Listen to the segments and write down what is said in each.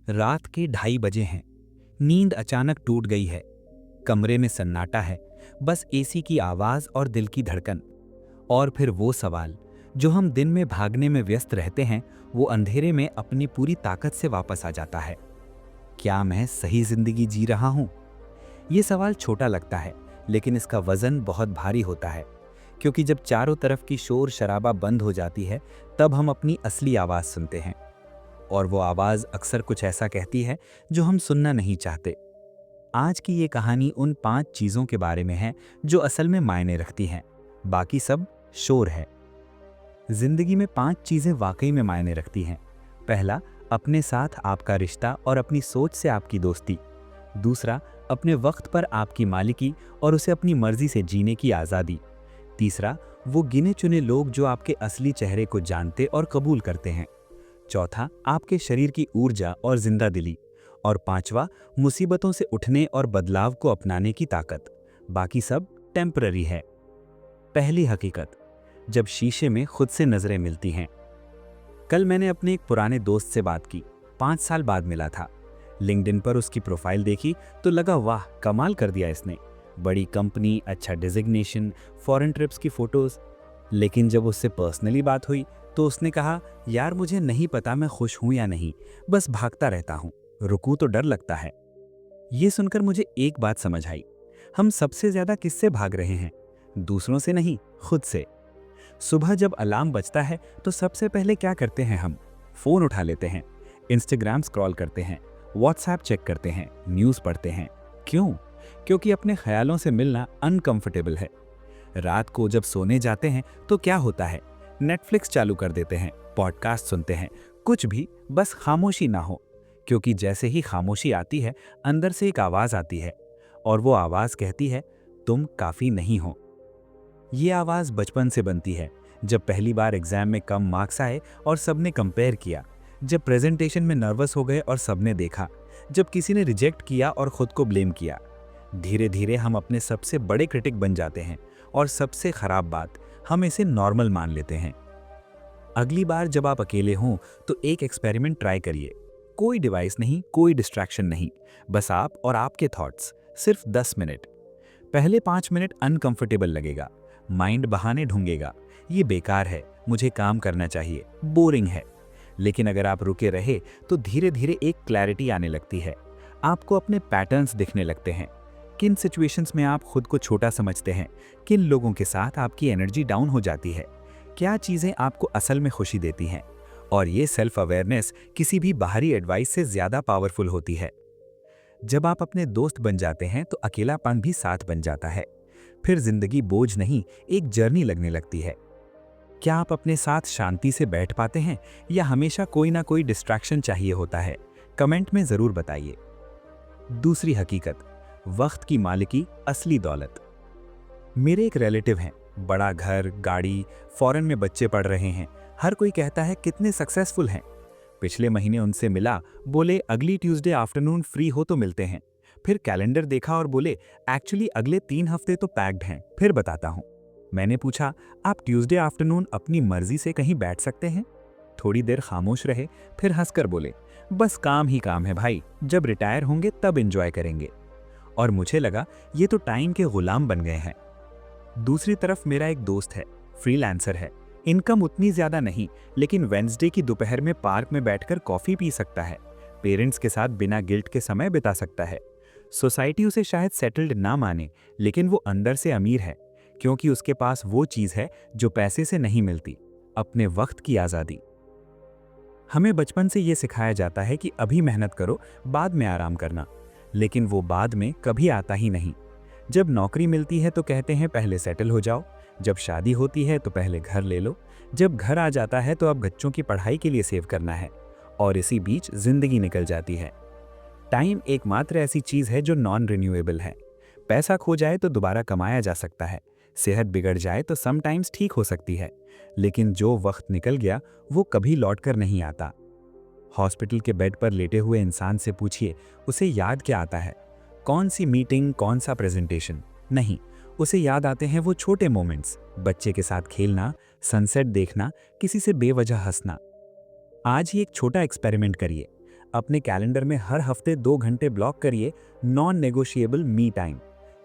रात के 2:30 बजे हैं। नींद अचानक टूट गई है। कमरे में सन्नाटा है, बस एसी की आवाज और दिल की धड़कन। और फिर वो सवाल जो हम दिन में भागने में व्यस्त रहते हैं, वो अंधेरे में अपनी पूरी ताकत से वापस आ जाता है। क्या मैं सही जिंदगी जी रहा हूं? ये सवाल छोटा लगता है, लेकिन इसका वजन बहुत भारी होता है। क्योंकि जब चारों तरफ की शोर शराबा बंद हो जाती है, तब हम अपनी असली आवाज सुनते हैं। और वो आवाज अक्सर कुछ ऐसा कहती है जो हम सुनना नहीं चाहते। आज की ये कहानी उन 5 चीजों के बारे में है जो असल में मायने रखती हैं। बाकी सब शोर है। जिंदगी में 5 चीजें वाकई में मायने रखती हैं। पहला, अपने साथ आपका रिश्ता और अपनी सोच से आपकी दोस्ती। दूसरा, अपने वक्त पर आपकी मालिकी और उसे अपनी मर्जी से जीने की आज़ादी। तीसरा, वो गिने चुने लोग जो आपके असली चेहरे को जानते और कबूल करते हैं। चौथा, आपके शरीर की ऊर्जा और जिंदा दिली। और पांचवा, मुसीबतों से उठने और बदलाव को अपनाने की ताकत। बाकी सब टेम्पररी है। पहली हकीकत, जब शीशे में खुद से नजरें मिलती हैं। कल मैंने अपने एक पुराने दोस्त से बात की। 5 साल बाद मिला था। लिंक्डइन पर उसकी प्रोफाइल देखी तो लगा, वाह, कमाल कर दिया इसने। बड़ी कंपनी, अच्छा डिजिग्नेशन, फॉरेन ट्रिप्स की फोटोज। लेकिन जब उससे पर्सनली बात हुई तो उसने कहा, यार मुझे नहीं पता मैं खुश हूं या नहीं, बस भागता रहता हूं। रुकूं तो डर लगता है। ये सुनकर मुझे एक बात समझ आई। हम सबसे ज्यादा किससे भाग रहे हैं? दूसरों से नहीं, खुद से। सुबह जब अलार्म बजता है तो सबसे पहले क्या करते हैं हम? फोन उठा लेते हैं, इंस्टाग्राम स्क्रॉल करते हैं, व्हाट्सएप चेक करते हैं, न्यूज़ पढ़ते हैं। क्यों? क्योंकि अपने ख्यालों से मिलना अनकंफर्टेबल है। रात को जब सोने जाते हैं तो क्या होता है? नेटफ्लिक्स चालू कर देते हैं, पॉडकास्ट सुनते हैं, कुछ भी, बस खामोशी ना हो। क्योंकि जैसे ही खामोशी आती है, अंदर से एक आवाज आती है, और वो आवाज कहती है, तुम काफी नहीं हो। ये आवाज बचपन से बनती है। जब पहली बार एग्जाम में कम मार्क्स आए और सबने कंपेयर किया, जब प्रेजेंटेशन में नर्वस हो गए और सबने देखा, जब किसी ने रिजेक्ट किया और खुद को ब्लेम किया। धीरे धीरे हम अपने सबसे बड़े क्रिटिक बन जाते हैं, और सबसे खराब बात, हम इसे नॉर्मल मान लेते हैं। अगली बार जब आप अकेले हों तो एक एक्सपेरिमेंट ट्राई करिए। कोई डिवाइस नहीं, कोई डिस्ट्रैक्शन नहीं, बस आप और आपके थॉट्स। सिर्फ 10 मिनट। पहले 5 मिनट अनकंफर्टेबल लगेगा, माइंड बहाने ढूंढेगा, ये बेकार है, मुझे काम करना चाहिए, बोरिंग है। लेकिन अगर आप रुके रहे तो धीरे धीरे एक क्लैरिटी आने लगती है। आपको अपने पैटर्न्स दिखने लगते हैं। किन सिचुएशंस में आप खुद को छोटा समझते हैं, किन लोगों के साथ आपकी एनर्जी डाउन हो जाती है, क्या चीजें आपको असल में खुशी देती हैं। और ये सेल्फ अवेयरनेस किसी भी बाहरी एडवाइस से ज्यादा पावरफुल होती है। जब आप अपने दोस्त बन जाते हैं तो अकेलापन भी साथ बन जाता है। फिर जिंदगी बोझ नहीं, एक जर्नी लगने लगती है। क्या आप अपने साथ शांति से बैठ पाते हैं, या हमेशा कोई ना कोई डिस्ट्रैक्शन चाहिए होता है? कमेंट में जरूर बताइए। दूसरी हकीकत, वक्त की मालिकी असली दौलत। मेरे एक रिलेटिव हैं, बड़ा घर, गाड़ी, फॉरेन में बच्चे पढ़ रहे हैं। हर कोई कहता है कितने सक्सेसफुल हैं। पिछले महीने उनसे मिला, बोले अगली ट्यूसडे आफ्टरनून फ्री हो तो मिलते हैं। फिर कैलेंडर देखा और बोले एक्चुअली अगले 3 हफ्ते तो पैक्ड हैं, फिर बताता हूँ। मैंने पूछा, आप ट्यूसडे आफ्टरनून अपनी मर्जी से कहीं बैठ सकते हैं? थोड़ी देर खामोश रहे, फिर हंसकर बोले, बस काम ही काम है भाई, जब रिटायर होंगे तब एंजॉय करेंगे। और मुझे लगा ये तो टाइम के गुलाम बन गए हैं। दूसरी तरफ मेरा एक दोस्त है, फ्रीलांसर है। इनकम उतनी ज्यादा नहीं, लेकिन वेंसडे की दोपहर में पार्क में बैठकर कॉफी पी सकता है, पेरेंट्स के साथ बिना गिल्ट के समय बिता सकता है। सोसाइटी उसे शायद सेटल्ड ना माने, लेकिन वो अंदर से अमीर है, क्योंकि उसके पास वो चीज है जो पैसे से नहीं मिलती, अपने वक्त की आजादी। हमें बचपन से ये सिखाया जाता है कि अभी मेहनत करो, बाद में आराम करना। लेकिन वो बाद में कभी आता ही नहीं। जब नौकरी मिलती है तो कहते हैं पहले सेटल हो जाओ, जब शादी होती है तो पहले घर ले लो, जब घर आ जाता है तो अब बच्चों की पढ़ाई के लिए सेव करना है, और इसी बीच जिंदगी निकल जाती है। टाइम एकमात्र ऐसी चीज है जो नॉन रिन्यूएबल है। पैसा खो जाए तो दोबारा कमाया जा सकता है, सेहत बिगड़ जाए तो समटाइम्स ठीक हो सकती है, लेकिन जो वक्त निकल गया वो कभी लौट कर नहीं आता। हॉस्पिटल के बेड पर लेटे हुए इंसान से पूछिए, उसे याद क्या आता है? कौन सी मीटिंग, कौन सा प्रेजेंटेशन? नहीं, उसे याद आते हैं वो छोटे मोमेंट्स, बच्चे के साथ खेलना, सनसेट देखना, किसी से बेवजह हंसना। आज ही एक छोटा एक्सपेरिमेंट करिए। अपने कैलेंडर में हर हफ्ते 2 घंटे ब्लॉक करिए, नॉन नेगोशिएबल मी टाइम।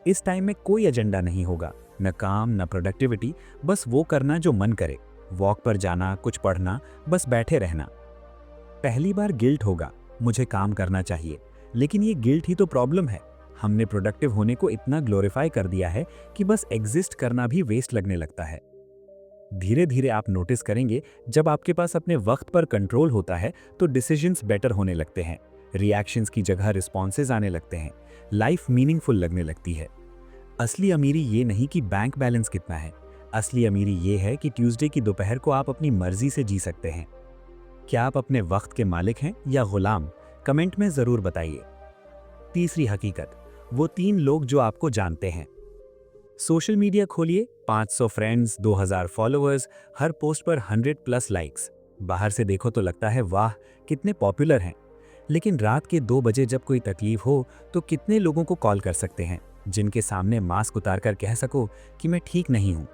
इस टाइम में कोई एजेंडा नहीं होगा, न काम न प्रोडक्टिविटी, बस वो करना जो मन करे। वॉक पर जाना, कुछ पढ़ना, बस बैठे रहना। पहली बार गिल्ट होगा, मुझे काम करना चाहिए, लेकिन ये गिल्ट ही तो प्रॉब्लम है। हमने प्रोडक्टिव होने को इतना ग्लोरीफाई कर दिया है कि बस एग्जिस्ट करना भी वेस्ट लगने लगता है। धीरे धीरे आप नोटिस करेंगे, जब आपके पास अपने वक्त पर कंट्रोल होता है तो डिसीजंस बेटर होने लगते हैं, रिएक्शंस की जगह रिस्पॉन्सेज आने लगते हैं, लाइफ मीनिंगफुल लगने लगती है। असली अमीरी ये नहीं कि बैंक बैलेंस कितना है, असली अमीरी ये है कि ट्यूसडे की दोपहर को आप अपनी मर्जी से जी सकते हैं। क्या आप अपने वक्त के मालिक हैं या गुलाम? कमेंट में जरूर बताइए। तीसरी हकीकत, वो 3 लोग जो आपको जानते हैं। सोशल मीडिया खोलिए, 500 फ्रेंड्स, 2000 फॉलोअर्स, हर पोस्ट पर 100+ लाइक्स। बाहर से देखो तो लगता है वाह कितने पॉपुलर हैं, लेकिन रात के 2 बजे जब कोई तकलीफ हो तो कितने लोगों को कॉल कर सकते हैं जिनके सामने मास्क उतारकर कह सको कि मैं ठीक नहीं हूं?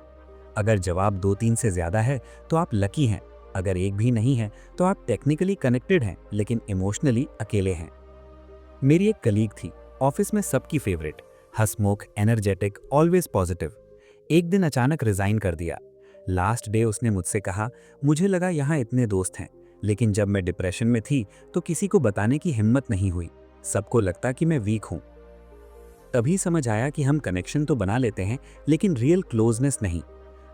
अगर जवाब 2-3 से ज्यादा है तो आप लकी हैं, अगर एक भी नहीं है तो आप टेक्निकली कनेक्टेड हैं लेकिन इमोशनली अकेले हैं। मेरी एक कलीग थी, ऑफिस में सबकी फेवरेट, हंसमुख, एनर्जेटिक, ऑलवेज पॉजिटिव। एक दिन अचानक रिजाइन कर दिया। लास्ट डे उसने मुझसे कहा, मुझे लगा यहाँ इतने दोस्त हैं, लेकिन जब मैं डिप्रेशन में थी तो किसी को बताने की हिम्मत नहीं हुई, सबको लगता कि मैं वीक हूँ। तभी समझ आया कि हम कनेक्शन तो बना लेते हैं लेकिन रियल क्लोजनेस नहीं।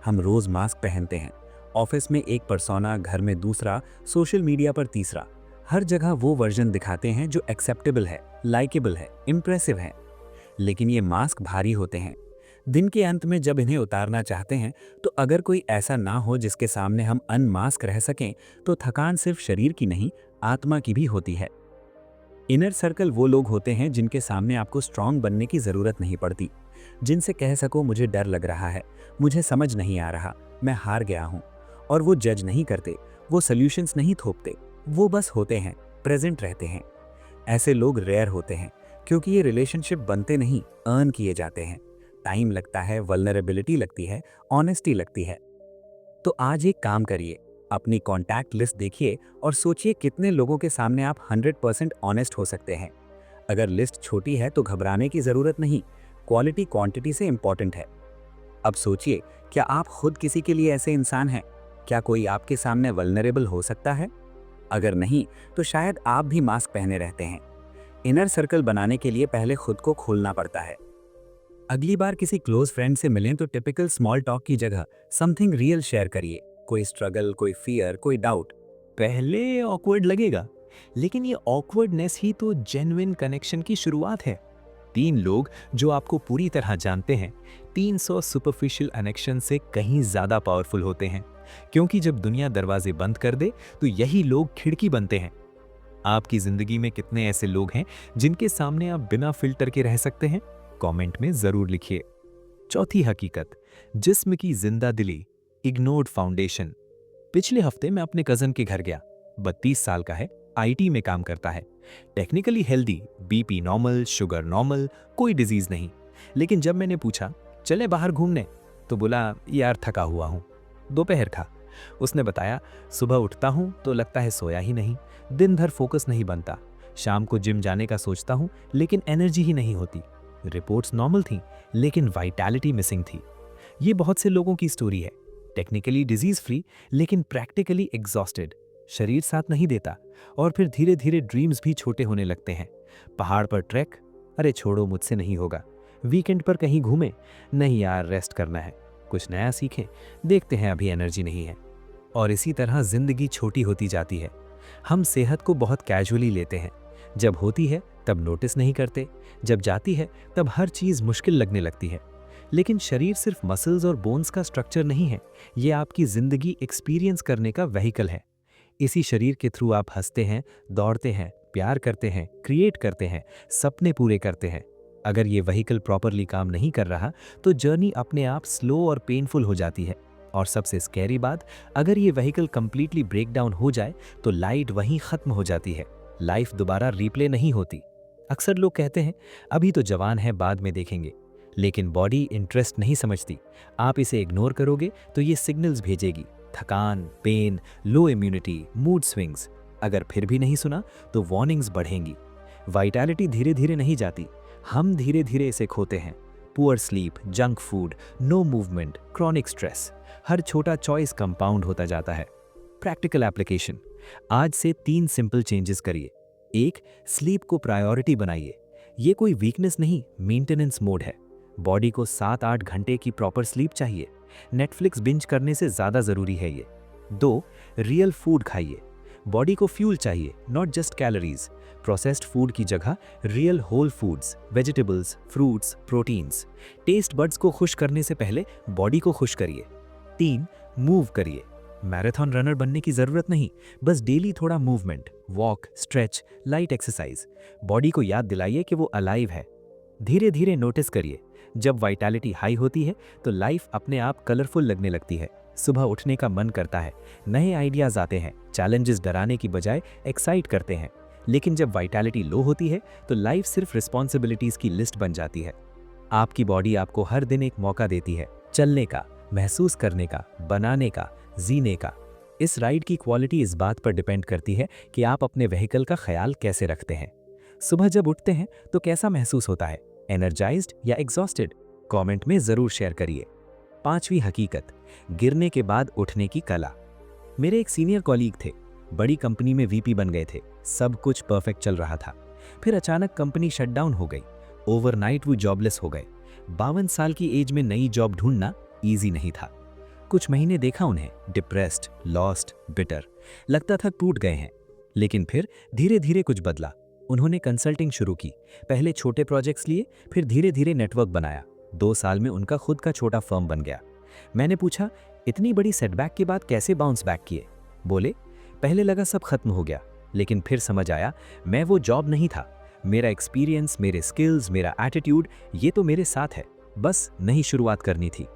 हम रोज मास्क पहनते हैं, ऑफिस में एक पर्सोना, घर में दूसरा, सोशल मीडिया पर तीसरा। हर जगह वो वर्जन दिखाते हैं जो एक्सेप्टेबल है, लाइकेबल है, इम्प्रेसिव है, लेकिन ये मास्क भारी होते हैं। दिन के अंत में जब इन्हें उतारना चाहते हैं तो अगर कोई ऐसा ना हो जिसके सामने हम अनमास्क रह सकें तो थकान सिर्फ शरीर की नहीं, आत्मा की भी होती है। इनर सर्कल वो लोग होते हैं जिनके सामने आपको स्ट्रांग बनने की जरूरत नहीं पड़ती, जिनसे कह सको मुझे डर लग रहा है, मुझे समझ नहीं आ रहा, मैं हार गया हूं। और वो जज नहीं करते, वो सॉल्यूशंस नहीं थोपते, वो बस होते हैं, प्रेजेंट रहते हैं। ऐसे लोग रेयर होते हैं क्योंकि ये रिलेशनशिप बनते नहीं, अर्न किए जाते हैं। टाइम लगता है, वल्नरेबिलिटी लगती है, ऑनेस्टी लगती है। तो आज एक काम करिए, अपनी कॉन्टैक्ट लिस्ट देखिए और सोचिए कितने लोगों के सामने आप 100% ऑनेस्ट हो सकते हैं। अगर लिस्ट छोटी है तो घबराने की जरूरत नहीं, क्वालिटी क्वांटिटी से इंपॉर्टेंट है। अब सोचिए, क्या आप खुद किसी के लिए ऐसे इंसान हैं? क्या कोई आपके सामने वल्नरेबल हो सकता है? अगर नहीं तो शायद आप भी मास्क पहने रहते हैं। इनर सर्कल बनाने के लिए पहले खुद को खोलना पड़ता है। अगली बार किसी क्लोज फ्रेंड से मिलें तो टिपिकल स्मॉल टॉक की जगह समथिंग रियल शेयर करिए, कोई स्ट्रगल, कोई फियर, कोई डाउट। पहले ऑकवर्ड लगेगा, लेकिन ये ऑकवर्डनेस ही तो जेन्युइन कनेक्शन की शुरुआत है। 3 लोग जो आपको पूरी तरह जानते हैं 300 सुपरफिशियल कनेक्शन से कहीं ज्यादा पावरफुल होते हैं, क्योंकि जब दुनिया दरवाजे बंद कर दे तो यही लोग खिड़की बनते हैं। आपकी जिंदगी में कितने ऐसे लोग हैं जिनके सामने आप बिना फिल्टर के रह सकते हैं? कमेंट में जरूर लिखिए। चौथी हकीकत, जिस्म की जिंदा दिली, इग्नोर्ड फाउंडेशन। पिछले हफ्ते मैं अपने कजन के घर गया। 32 साल का है, आईटी में काम करता है, technically healthy, BP normal, sugar normal, कोई डिजीज नहीं। लेकिन जब मैंने पूछा चले बाहर घूमने, तो बोला यार थका हुआ हूं। दोपहर था। उसने बताया सुबह उठता हूं तो लगता है सोया ही नहीं, दिन भर फोकस नहीं बनता, शाम को जिम जाने का सोचता हूं लेकिन एनर्जी ही नहीं होती। रिपोर्ट्स नॉर्मल थी लेकिन वाइटैलिटी मिसिंग थी। ये बहुत से लोगों की स्टोरी है, टेक्निकली डिजीज फ्री लेकिन प्रैक्टिकली एग्जॉस्टेड, शरीर साथ नहीं देता। और फिर धीरे धीरे ड्रीम्स भी छोटे होने लगते हैं। पहाड़ पर ट्रैक, अरे छोड़ो मुझसे नहीं होगा। वीकेंड पर कहीं घूमें, नहीं यार रेस्ट करना है। कुछ नया सीखें, देखते हैं अभी एनर्जी नहीं है। और इसी तरह जिंदगी छोटी होती जाती है। हम सेहत को बहुत कैजुअली लेते हैं, जब होती है तब नोटिस नहीं करते, जब जाती है तब हर चीज मुश्किल लगने लगती है। लेकिन शरीर सिर्फ मसल्स और बोन्स का स्ट्रक्चर नहीं है, ये आपकी जिंदगी एक्सपीरियंस करने का व्हीकल है। इसी शरीर के थ्रू आप हंसते हैं, दौड़ते हैं, प्यार करते हैं, क्रिएट करते हैं, सपने पूरे करते हैं। अगर ये व्हीकल प्रॉपरली काम नहीं कर रहा तो जर्नी अपने आप स्लो और पेनफुल हो जाती है। और सबसे स्कैरी बात, अगर ये व्हीकल कंप्लीटली ब्रेक डाउन हो जाए तो लाइट वहीं खत्म हो जाती है, लाइफ दोबारा रिप्ले नहीं होती। अक्सर लोग कहते हैं अभी तो जवान है, बाद में देखेंगे, लेकिन बॉडी इंटरेस्ट नहीं समझती। आप इसे इग्नोर करोगे तो ये सिग्नल्स भेजेगी, थकान, pain, low immunity, mood swings. अगर फिर भी नहीं सुना तो वार्निंग्स बढ़ेंगी। वाइटैलिटी धीरे धीरे नहीं जाती, हम धीरे धीरे इसे खोते हैं। Poor sleep, junk food, no movement, chronic stress, हर छोटा चॉइस कंपाउंड होता जाता है। प्रैक्टिकल एप्लीकेशन, आज से 3 सिंपल चेंजेस करिए। 1, स्लीप को प्रायोरिटी बनाइए। ये कोई वीकनेस नहीं, मेंटेनेंस मोड है। बॉडी को 7-8 घंटे की प्रॉपर स्लीप चाहिए। नेटफ्लिक्स बिंज करने से ज़्यादा ज़रूरी है ये। 2, रियल फूड खाइए। बॉडी को फ्यूल चाहिए, not just calories. Processed food की जगह real whole foods, vegetables, fruits, proteins. Taste buds को खुश करने से पहले बॉडी को खुश करिए। 3, मूव करिए। मैराथन रनर बनने की ज़रूरत नहीं, बस डेली थोड़ा movement, walk, stretch, light exercise. Body को याद दिलाइए कि वो अलाइव है। धीरे धीरे नोटिस करिए, जब वाइटैलिटी हाई होती है तो लाइफ अपने आप कलरफुल लगने लगती है। सुबह उठने का मन करता है, नए आइडियाज आते हैं, चैलेंजेस डराने की बजाय एक्साइट करते हैं। लेकिन जब वाइटैलिटी लो होती है तो लाइफ सिर्फ रिस्पॉन्सिबिलिटीज की लिस्ट बन जाती है। आपकी बॉडी आपको हर दिन एक मौका देती है, चलने का, महसूस करने का, बनाने का, जीने का। इस राइड की क्वालिटी इस बात पर डिपेंड करती है कि आप अपने व्हीकल का ख्याल कैसे रखते हैं। सुबह जब उठते हैं तो कैसा महसूस होता है, एनर्जाइज्ड या एग्जॉस्टेड? कमेंट में जरूर शेयर करिए। 5वीं हकीकत, गिरने के बाद उठने की कला। मेरे एक सीनियर कॉलीग थे, बड़ी कंपनी में वीपी बन गए थे, सब कुछ परफेक्ट चल रहा था। फिर अचानक कंपनी शटडाउन हो गई, ओवरनाइट वो जॉबलेस हो गए। 52 साल की एज में नई जॉब ढूंढना ईजी नहीं था। कुछ महीने देखा उन्हें, डिप्रेस्ड, लॉस्ट, बिटर, लगता था टूट गए हैं। लेकिन फिर धीरे धीरे कुछ बदला। उन्होंने कंसल्टिंग शुरू की, पहले छोटे प्रोजेक्ट्स लिए, फिर धीरे धीरे नेटवर्क बनाया। 2 साल में उनका खुद का छोटा फर्म बन गया। मैंने पूछा, इतनी बड़ी सेटबैक के बाद कैसे बाउंस बैक किए? बोले, पहले लगा सब खत्म हो गया, लेकिन फिर समझ आया मैं वो जॉब नहीं था। मेरा एक्सपीरियंस, मेरे स्किल्स, मेरा एटीट्यूड, ये तो मेरे साथ है, बस नई शुरुआत करनी थी।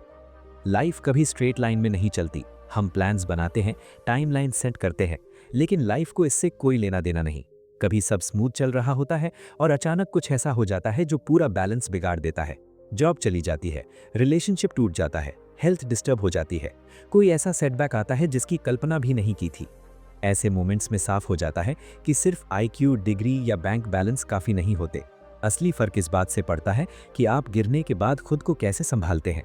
लाइफ कभी स्ट्रेट लाइन में नहीं चलती। हम प्लान्स बनाते हैं, टाइमलाइन सेट करते हैं, लेकिन लाइफ को इससे कोई लेना देना नहीं। कभी सब स्मूथ चल रहा होता है और अचानक कुछ ऐसा हो जाता है जो पूरा बैलेंस बिगाड़ देता है। जॉब चली जाती है, रिलेशनशिप टूट जाता है, हेल्थ डिस्टर्ब हो जाती है, कोई ऐसा सेटबैक आता है जिसकी कल्पना भी नहीं की थी। ऐसे मोमेंट्स में साफ हो जाता है कि सिर्फ IQ, डिग्री या बैंक बैलेंस काफ़ी नहीं होते। असली फर्क इस बात से पड़ता है कि आप गिरने के बाद खुद को कैसे संभालते हैं।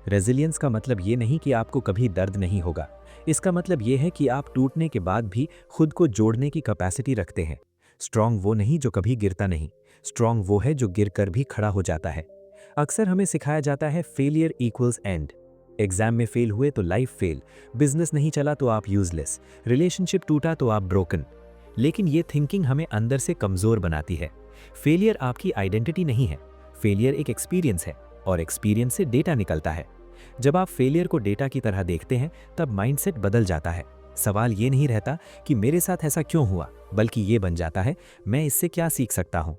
रेजिलियंस का मतलब ये नहीं कि आपको कभी दर्द नहीं होगा, इसका मतलब ये है कि आप टूटने के बाद भी खुद को जोड़ने की कैपेसिटी रखते हैं। स्ट्रॉन्ग वो नहीं जो कभी गिरता नहीं, स्ट्रॉन्ग वो है जो गिर कर भी खड़ा हो जाता है। अक्सर हमें सिखाया जाता है फेलियर इक्वल्स एंड। एग्जाम में फेल हुए तो लाइफ फेल, बिजनेस नहीं चला तो आप यूजलेस, रिलेशनशिप टूटा तो आप ब्रोकन। लेकिन ये थिंकिंग हमें अंदर से कमजोर बनाती है। फेलियर आपकी आइडेंटिटी नहीं है, फेलियर एक एक्सपीरियंस है और एक्सपीरियंस से डेटा निकलता है। जब आप फेलियर को डेटा की तरह देखते हैं तब माइंडसेट बदल जाता है। सवाल ये नहीं रहता कि मेरे साथ ऐसा क्यों हुआ, बल्कि ये बन जाता है मैं इससे क्या सीख सकता हूँ।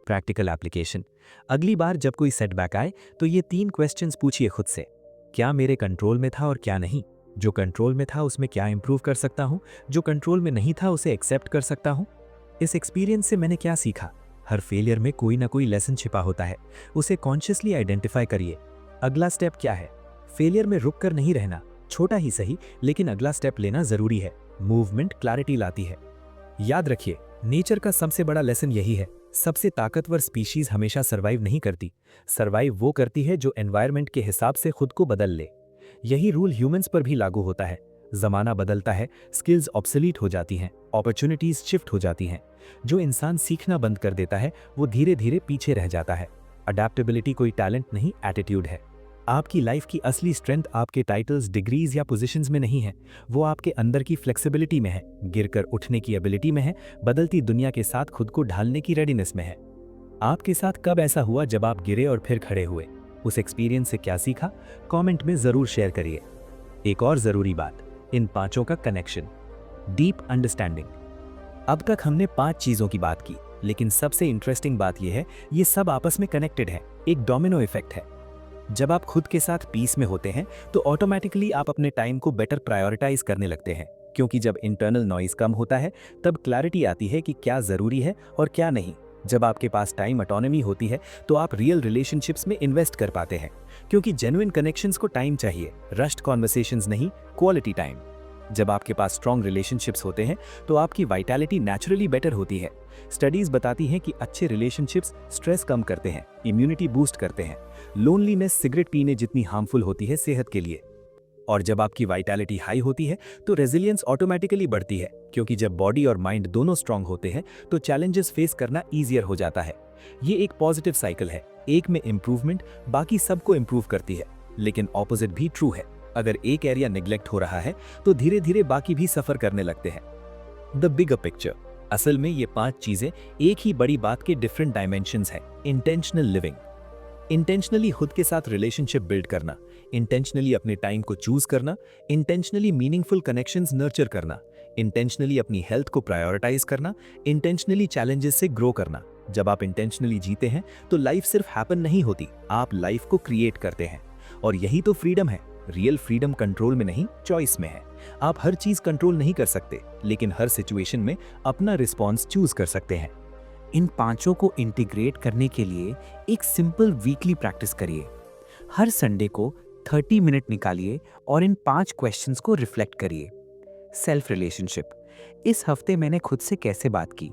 प्रैक्टिकल एप्लीकेशन, अगली बार जब कोई सेटबैक आए तो ये 3 क्वेश्चंस पूछिए खुद से। क्या मेरे कंट्रोल में था और क्या नहीं? जो कंट्रोल में था उसमें क्या इंप्रूव कर सकता हूँ? जो कंट्रोल में नहीं था उसे एक्सेप्ट कर सकता हूँ? इस एक्सपीरियंस से मैंने क्या सीखा? हर फेलियर में कोई ना कोई लेसन छिपा होता है, उसे कॉन्शियसली आइडेंटिफाई करिए। अगला स्टेप क्या है? फेलियर में रुक कर नहीं रहना, छोटा ही सही लेकिन अगला स्टेप लेना जरूरी है। मूवमेंट क्लैरिटी लाती है। याद रखिए, नेचर का सबसे बड़ा लेसन यही है, सबसे ताकतवर स्पीशीज हमेशा सर्वाइव नहीं करती। सर्वाइव वो करती है जो एनवायरनमेंट के हिसाब से खुद को बदल ले। यही रूल ह्यूमंस पर भी लागू होता है। जमाना बदलता है, स्किल्स ऑब्सोलीट हो जाती हैं, अपॉर्चुनिटीज शिफ्ट हो जाती हैं। जो इंसान सीखना बंद कर देता है वो धीरे धीरे पीछे रह जाता है। अडैप्टेबिलिटी कोई टैलेंट नहीं, एटीट्यूड है। आपकी लाइफ की असली स्ट्रेंथ आपके टाइटल्स, डिग्रीज या पोजीशंस में नहीं है, वो आपके अंदर की फ्लेक्सिबिलिटी में है, गिरकर उठने की एबिलिटी में है, बदलती दुनिया के साथ खुद को ढालने की रेडीनेस में है। आपके साथ कब ऐसा हुआ जब आप गिरे और फिर खड़े हुए? उस एक्सपीरियंस से क्या सीखा? कमेंट में जरूर शेयर करिए। एक और जरूरी बात, इन 5 का कनेक्शन, डीप अंडरस्टैंडिंग। अब तक हमने 5 चीजों की बात की, लेकिन सबसे इंटरेस्टिंग बात यह है ये सब आपस में कनेक्टेड है, एक डोमिनो इफेक्ट है। जब आप खुद के साथ पीस में होते हैं तो ऑटोमेटिकली आप अपने टाइम को बेटर प्रायोरिटाइज करने लगते हैं, क्योंकि जब इंटरनल नॉइज कम होता है तब क्लैरिटी आती है कि क्या जरूरी है और क्या नहीं। जब आपके पास टाइम ऑटोनॉमी होती है तो आप रियल रिलेशनशिप्स में इन्वेस्ट कर पाते हैं, क्योंकि जेन्युइन कनेक्शंस को टाइम चाहिए, रश्ड कॉन्वर्सेशंस नहीं, क्वालिटी टाइम। जब आपके पास स्ट्रॉन्ग रिलेशनशिप्स होते हैं तो आपकी वाइटैलिटी नेचुरली बेटर होती है। स्टडीज बताती हैं कि अच्छे रिलेशनशिप्स स्ट्रेस कम करते हैं, इम्यूनिटी बूस्ट करते हैं। लोनलीनेस सिगरेट पीने जितनी हार्मफुल होती है सेहत के लिए। और जब आपकी वाइटैलिटी हाई होती है तो रेजिलियंस ऑटोमेटिकली बढ़ती है, क्योंकि जब बॉडी और माइंड दोनों स्ट्रांग होते हैं तो चैलेंजेस फेस करना ईजियर हो जाता है। ये एक पॉजिटिव साइकिल है, एक में इंप्रूवमेंट बाकी सबको इंप्रूव करती है। लेकिन ऑपोजिट भी ट्रू है, अगर एक एरिया निगलेक्ट हो रहा है तो धीरे धीरे बाकी भी सफर करने लगते हैं। द बिगर पिक्चर, असल में ये 5 चीजें एक ही बड़ी बात के डिफरेंट डायमेंशंस हैं। इंटेंशनल लिविंग, इंटेंशनली खुद के साथ रिलेशनशिप बिल्ड करना, इंटेंशनली अपने टाइम को चूज करना, इंटेंशनली मीनिंगफुल कनेक्शंस नर्चर करना, इंटेंशनली अपनी हेल्थ को प्रायोरिटाइज करना, इंटेंशनली चैलेंजेस से ग्रो करना। जब आप इंटेंशनली जीते हैं तो लाइफ सिर्फ हैपन नहीं होती, आप लाइफ को क्रिएट करते हैं। और यही तो फ्रीडम है। रियल फ्रीडम कंट्रोल में नहीं, चॉइस में है। आप हर चीज कंट्रोल नहीं कर सकते, लेकिन हर सिचुएशन में अपना रिस्पॉन्स चूज कर सकते हैं। इन पांचों को इंटीग्रेट करने के लिए एक सिंपल वीकली प्रैक्टिस करिए। हर संडे को 30 मिनट निकालिए और इन 5 क्वेश्चंस को रिफ्लेक्ट करिए। सेल्फ रिलेशनशिप, इस हफ्ते मैंने खुद से कैसे बात की,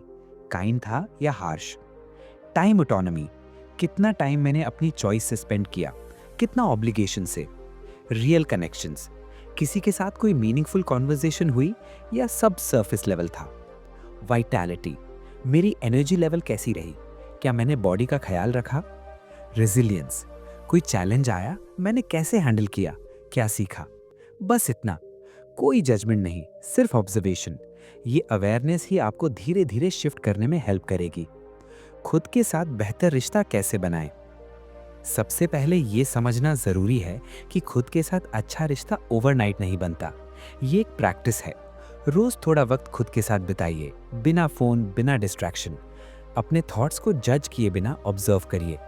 काइंड था या हार्श। टाइम ऑटोनॉमी, कितना टाइम मैंने अपनी चॉइस से स्पेंड किया, कितना ऑब्लिगेशन से। रियल कनेक्शंस, किसी के साथ कोई मीनिंगफुल कॉन्वर्सेशन हुई या सब सरफेस लेवल था। वाइटैलिटी, मेरी एनर्जी लेवल कैसी रही, क्या मैंने बॉडी का ख्याल रखा। रेजिलियंस, कोई चैलेंज आया, मैंने कैसे हैंडल किया, क्या सीखा। बस इतना, कोई जजमेंट नहीं, सिर्फ ऑब्जर्वेशन। ये अवेयरनेस ही आपको धीरे धीरे शिफ्ट करने में हेल्प करेगी। खुद के साथ बेहतर रिश्ता कैसे बनाएं? सबसे पहले ये समझना जरूरी है कि खुद के साथ अच्छा रिश्ता ओवरनाइट नहीं बनता। ये एक प्रैक्टिस है। रोज थोड़ा वक्त खुद के साथ बिताइए, बिना फोन, बिना डिस्ट्रैक्शन। अपने थॉट्स को जज किए बिना ऑब्जर्व करिए।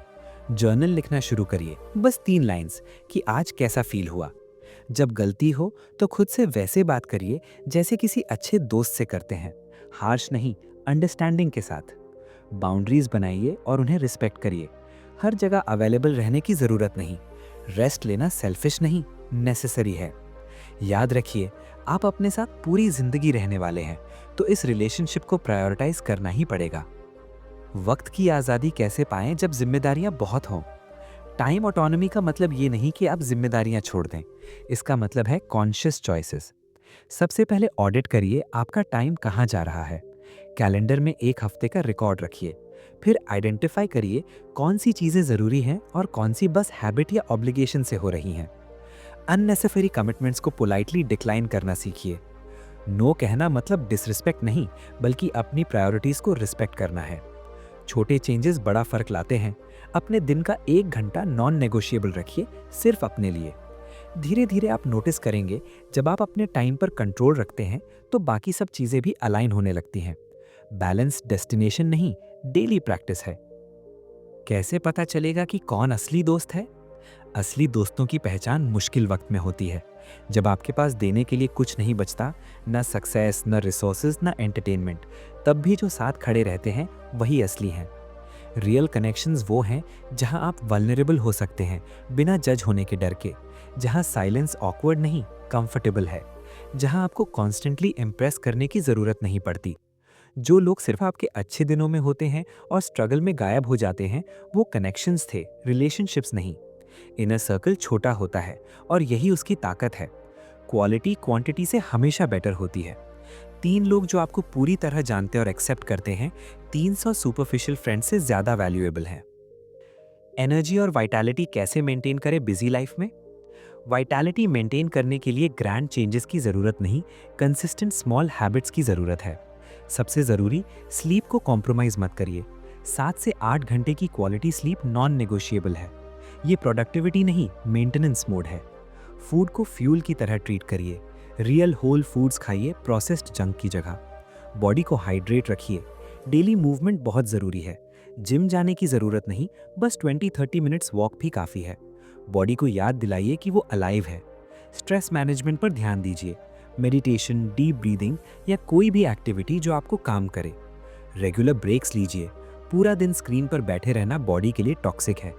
जर्नल लिखना शुरू करिए, बस 3 लाइंस कि आज कैसा फील हुआ। जब गलती हो तो खुद से वैसे बात करिए जैसे किसी अच्छे दोस्त से करते हैं, हार्श नहीं, अंडरस्टैंडिंग के साथ। बाउंड्रीज बनाइए और उन्हें रिस्पेक्ट करिए। हर जगह अवेलेबल रहने की जरूरत नहीं। रेस्ट लेना सेल्फिश नहीं, नेसेसरी है। याद रखिए, आप अपने साथ पूरी जिंदगी रहने वाले हैं, तो इस रिलेशनशिप को प्रायोरिटाइज करना ही पड़ेगा। वक्त की आज़ादी कैसे पाएं जब जिम्मेदारियां बहुत हों? टाइम ऑटोनॉमी का मतलब ये नहीं कि आप जिम्मेदारियां छोड़ दें, इसका मतलब है कॉन्शियस चॉइसेस। सबसे पहले ऑडिट करिए आपका टाइम कहाँ जा रहा है। कैलेंडर में 1 हफ्ते का रिकॉर्ड रखिए। फिर आइडेंटिफाई करिए कौन सी चीज़ें ज़रूरी हैं और कौन सी बस हैबिट या ऑब्लिगेशन से हो रही हैं। अननेसेसरी कमिटमेंट्स को पोलाइटली डिक्लाइन करना सीखिए। नो कहना मतलब डिसरिस्पेक्ट नहीं, बल्कि अपनी प्रायोरिटीज़ को रिस्पेक्ट करना है। छोटे चेंजेस बड़ा फर्क लाते हैं। अपने दिन का 1 घंटा नॉन नेगोशिएबल रखिए, सिर्फ अपने लिए। धीरे धीरे आप नोटिस करेंगे, जब आप अपने टाइम पर कंट्रोल रखते हैं तो बाकी सब चीज़ें भी अलाइन होने लगती हैं। बैलेंस डेस्टिनेशन नहीं, डेली प्रैक्टिस है। कैसे पता चलेगा कि कौन असली दोस्त है? असली दोस्तों की पहचान मुश्किल वक्त में होती है, जब आपके पास देने के लिए कुछ नहीं बचता, न सक्सेस, न रिसोर्सेज, न एंटरटेनमेंट, तब भी जो साथ खड़े रहते हैं वही असली हैं। रियल कनेक्शंस वो हैं जहां आप वल्नरेबल हो सकते हैं बिना जज होने के डर के, जहां साइलेंस ऑकवर्ड नहीं, कंफर्टेबल है, जहां आपको कॉन्स्टेंटली इम्प्रेस करने की ज़रूरत नहीं पड़ती। जो लोग सिर्फ आपके अच्छे दिनों में होते हैं और स्ट्रगल में गायब हो जाते हैं, वो कनेक्शंस थे, रिलेशनशिप्स नहीं। इनर सर्कल छोटा होता है और यही उसकी ताकत है। क्वालिटी क्वांटिटी से हमेशा बेटर होती है। 3 लोग जो आपको पूरी तरह जानते और एक्सेप्ट करते हैं, 300 सुपरफिशियल फ्रेंड्स से ज़्यादा वैल्यूएबल हैं। एनर्जी और वाइटैलिटी कैसे मेंटेन करें बिजी लाइफ में? वाइटैलिटी मेंटेन करने के लिए ग्रैंड चेंजेस की ज़रूरत नहीं, कंसिस्टेंट स्मॉल हैबिट्स की ज़रूरत है। सबसे ज़रूरी, स्लीप को कॉम्प्रोमाइज़ मत करिए। 7 से 8 घंटे की क्वालिटी स्लीप नॉन नेगोशिएबल है। ये प्रोडक्टिविटी नहीं, मेंटेनेंस मोड है। फूड को फ्यूल की तरह ट्रीट करिए। रियल होल फूड्स खाइए, प्रोसेस्ड जंक की जगह। बॉडी को हाइड्रेट रखिए। डेली मूवमेंट बहुत ज़रूरी है। जिम जाने की ज़रूरत नहीं, बस 20-30 मिनट्स वॉक भी काफ़ी है। बॉडी को याद दिलाइए कि वो अलाइव है। स्ट्रेस मैनेजमेंट पर ध्यान दीजिए। मेडिटेशन, डीप ब्रीदिंग या कोई भी एक्टिविटी जो आपको काम करे। रेगुलर ब्रेक्स लीजिए। पूरा दिन स्क्रीन पर बैठे रहना बॉडी के लिए टॉक्सिक है।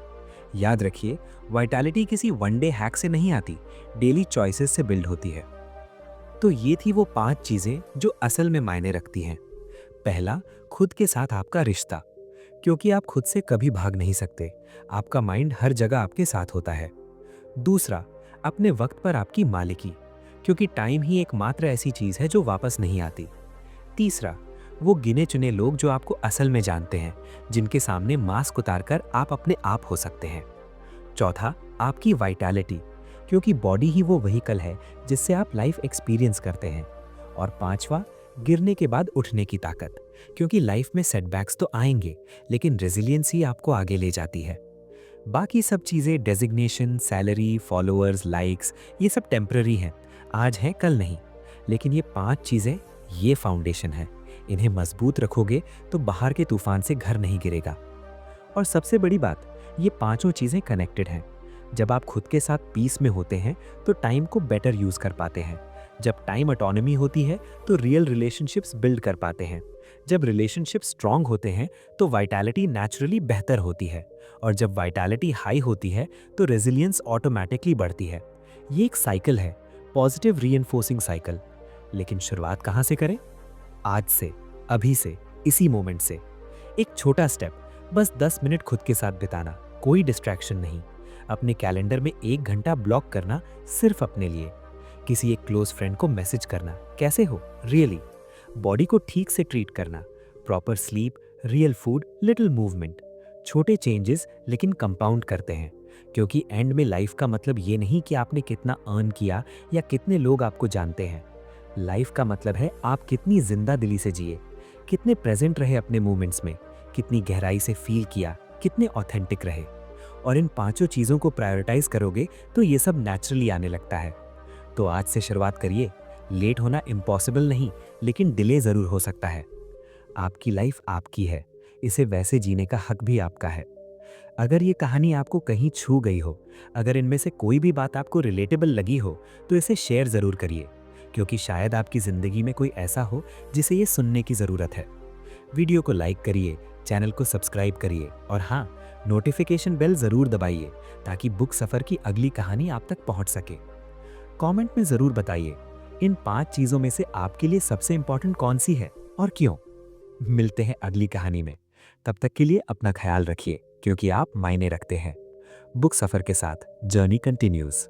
याद रखिए, वाइटैलिटी किसी वन डे हैक से नहीं आती, डेली चॉइसेस से बिल्ड होती है। तो ये थी वो 5 चीजें जो असल में मायने रखती हैं। पहला, खुद के साथ आपका रिश्ता, क्योंकि आप खुद से कभी भाग नहीं सकते, आपका माइंड हर जगह आपके साथ होता है। दूसरा, अपने वक्त पर आपकी मालिकी, क्योंकि टाइम ही एकमात्र ऐसी चीज है जो वापस नहीं आती। तीसरा, वो गिने चुने लोग जो आपको असल में जानते हैं, जिनके सामने मास्क उतारकर आप अपने आप हो सकते हैं। चौथा, आपकी वाइटैलिटी, क्योंकि बॉडी ही वो व्हीकल है जिससे आप लाइफ एक्सपीरियंस करते हैं। और पांचवा, गिरने के बाद उठने की ताकत, क्योंकि लाइफ में सेटबैक्स तो आएंगे, लेकिन रेजिलियंस ही आपको आगे ले जाती है। बाकी सब चीज़ें, डेजिग्नेशन, सैलरी, फॉलोअर्स, लाइक्स, ये सब टेम्पररी हैं, आज हैं कल नहीं। लेकिन ये 5 चीज़ें, ये फाउंडेशन है। इन्हें मजबूत रखोगे तो बाहर के तूफान से घर नहीं गिरेगा। और सबसे बड़ी बात, ये पांचों चीज़ें कनेक्टेड हैं। जब आप खुद के साथ पीस में होते हैं तो टाइम को बेटर यूज़ कर पाते हैं। जब टाइम ऑटोनॉमी होती है तो रियल रिलेशनशिप्स बिल्ड कर पाते हैं। जब रिलेशनशिप्स स्ट्रांग होते हैं तो वाइटैलिटी नेचुरली बेहतर होती है। और जब वाइटैलिटी हाई होती है तो रेजिलियंस ऑटोमेटिकली बढ़ती है। ये एक साइकिल है, पॉजिटिव रीइंफोर्सिंग साइकिल। लेकिन शुरुआत कहाँ से करें? आज से, अभी से, इसी मोमेंट से। एक छोटा स्टेप, बस 10 मिनट खुद के साथ बिताना, कोई डिस्ट्रैक्शन नहीं। अपने कैलेंडर में 1 घंटा ब्लॉक करना सिर्फ अपने लिए। किसी एक क्लोज फ्रेंड को मैसेज करना, कैसे हो, रियली। बॉडी को ठीक से ट्रीट करना, proper sleep, real food, little movement. छोटे चेंजेस लेकिन कंपाउंड करते हैं, क्योंकि एंड में लाइफ का मतलब ये नहीं कि आपने कितना अर्न किया या कितने लोग आपको जानते हैं। लाइफ का मतलब है आप कितनी जिंदा दिली से जिए, कितने प्रेजेंट रहे अपने मोमेंट्स में, कितनी गहराई से फील किया, कितने ऑथेंटिक रहे। और इन पांचों चीज़ों को प्रायोरिटाइज करोगे तो ये सब नेचुरली आने लगता है। तो आज से शुरुआत करिए। लेट होना इम्पॉसिबल नहीं, लेकिन डिले ज़रूर हो सकता है। आपकी लाइफ आपकी है, इसे वैसे जीने का हक भी आपका है। अगर ये कहानी आपको कहीं छू गई हो, अगर इनमें से कोई भी बात आपको रिलेटेबल लगी हो, तो इसे शेयर ज़रूर करिए, क्योंकि शायद आपकी ज़िंदगी में कोई ऐसा हो जिसे ये सुनने की ज़रूरत है। वीडियो को लाइक करिए, चैनल को सब्सक्राइब करिए और हाँ, नोटिफिकेशन बेल ज़रूर दबाइए ताकि बुक सफ़र की अगली कहानी आप तक पहुंच सके। कमेंट में ज़रूर बताइए इन 5 चीज़ों में से आपके लिए सबसे इंपॉर्टेंट कौन सी है और क्यों। मिलते हैं अगली कहानी में। तब तक के लिए अपना ख्याल रखिए, क्योंकि आप मायने रखते हैं। बुक सफ़र के साथ जर्नी कंटिन्यूज़।